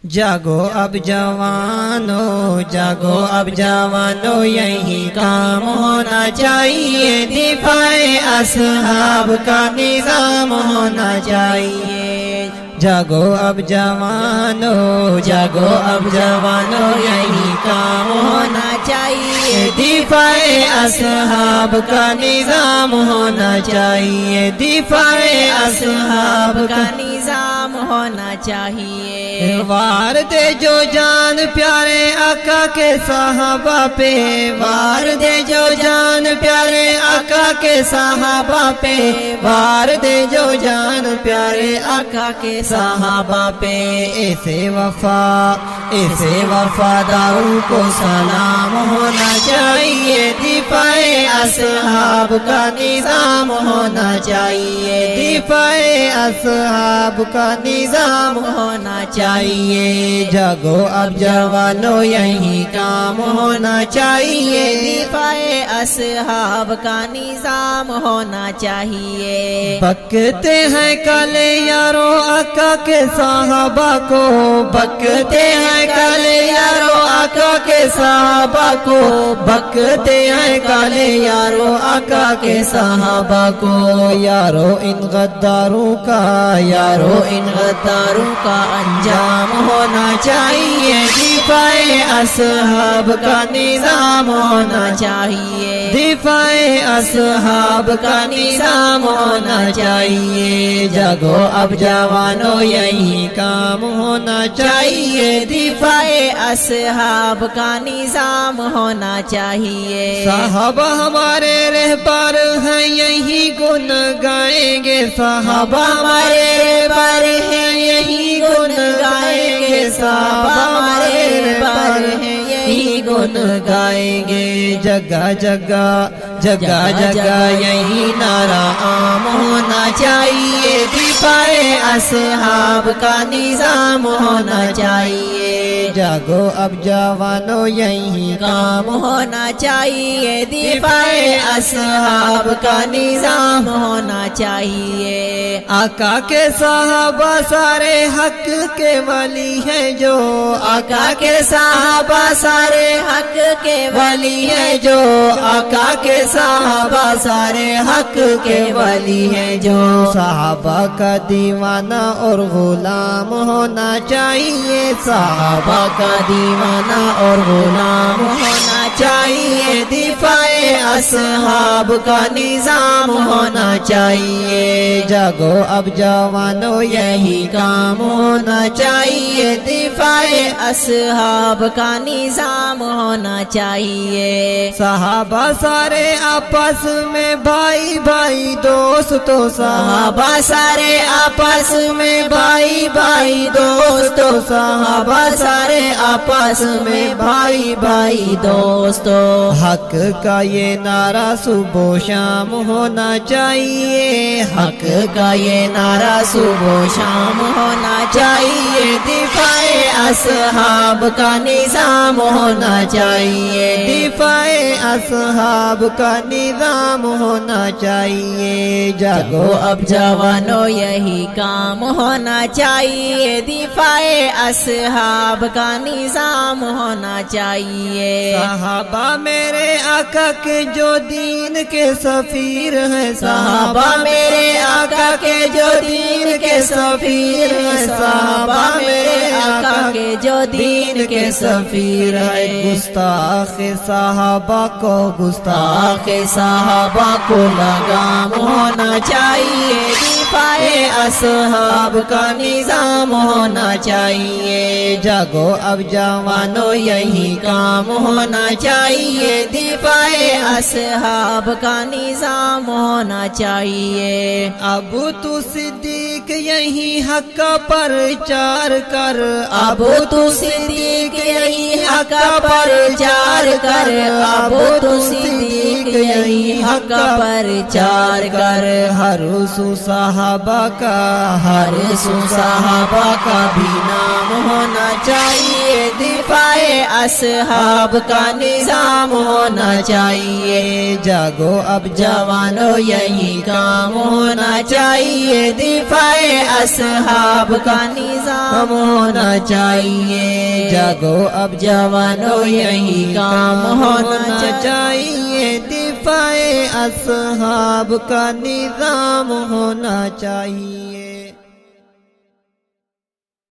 جاگو اب جوانو جاگو اب جوانو یہی کام ہونا چاہیے، دفاع اصحاب کا نظام ہونا چاہیے۔ جاگو اب جوانو جاگو اب جوانو یہی کام ہونا چاہیے، دفاع اصحاب کا نظام ہونا چاہیے، دفاع اصحاب کا نظام ہونا چاہیے۔ وار دے جو جان پیارے آقا کے صحابہ پہ، وار دے جو جان پیارے آقا کے صحابہ پہ، وار دے جو جان پیارے آقا کے صحابہ پہ، ایسے وفاداروں کو سلام ہونا چاہیے، دفاع اصحاب کا نظام ہونا چاہیے، دفاع اصحاب کا نظام ہونا چاہیے۔ جاگو اب جوانو یہی کام ہونا چاہیے، دفاع اصحاب کا نظام ہونا چاہیے۔ بکتے ہیں کل یارو آقا کے صحابہ کو، بکتے ہیں کل یارو آقا کے صحابہ کو، بکتے ہیں کل یارو آقا کے صحابہ کو، یارو ان غداروں کا، یارو ان غداروں کا انجام ہونا چاہیے، دفاع اصحاب کا نظام ہونا چاہیے، دفاع اصحاب کا نظام ہونا چاہیے۔ جاگو اب جوانو یہی کام ہونا چاہیے، دفاع اصحاب کا نظام ہونا چاہیے۔ صحابہ ہمارے رہبر ہیں یہی گن گائیں گے، صحابہ ہمارے رہبر ہیں یہی گن گائیں گے، صحابہ ہمارے رہبر ہیں یہی گن گائیں گے۔ جگہ جگہ جگہ جگہ یہی نعرہ عام ہونا چاہیے، دفاع اصحاب کا نظام ہونا چاہیے۔ جاگو اب جوانو یہی کام ہونا چاہیے، دفاع اصحاب کا نظام ہونا چاہیے۔ آقا کے صحابہ سارے حق کے ولی ہیں جو، آقا کے صحابہ سارے حق کے ولی ہیں جو، آقا کے صحابہ سارے حق کے ولی ہیں جو، صحابہ کا دیوانہ اور غلام ہونا چاہیے، صحابہ کا دیوانہ اور غلام ہونا چاہیے، دفاع اصحاب کا نظام ہونا چاہیے۔ جاگو اب جوانو یہی کام ہونا چاہیے، دفاع اصحاب کا نظام ہونا چاہیے۔ صحابہ سارے آپس میں بھائی بھائی دوستو، صحابہ سارے آپس میں بھائی بھائی دوستو، صحابہ سارے آپس میں بھائی بھائی دوستو، حق کا یہ نعرہ صبح و شام ہونا چاہیے، حق کا یہ نعرہ صبح و شام ہونا چاہیے، دفاع اصحاب کا نظام ہونا چاہیے، دفاع اصحاب کا نظام ہونا چاہیے۔ جاگو اب جوانو یہی کام ہونا چاہیے، دفاع اصحاب کا نظام ہونا چاہیے۔ صحابہ میرے آقا کے جو دین کے سفیر ہیں، صحابہ میرے آقا کے جو دین کے سفیر ہیں، صحابہ میرے آقا کے جو دین کے سفیر ہیں، گستاخ صحابہ کو، گستاخ صحابہ کو لگام ہونا چاہیے، دفاع اصحاب کا نظام ہونا چاہیے۔ جاگو اب جوانو یہی کام ہونا چاہیے، دفاع اصحاب کا نظام ہونا چاہیے۔ ابو تو صدیق یہی حق پر چار کر، ابو تو صدیق یہی حق پر چار کر، ابو تو صدیق یہی حق پر چار کر، ہر سو صحابہ کا، ہر سو صحابہ کا بھی نام ہونا چاہیے، دفاع اصحاب کا نظام ہونا چاہیے۔ جاگو اب جوانو یہی کام ہونا چاہیے، دفاع اصحاب کا نظام ہونا چاہیے جاگو اب جوانوں یہی کام ہونا چاہیے دفاع اصحاب کا نظام ہونا چاہیے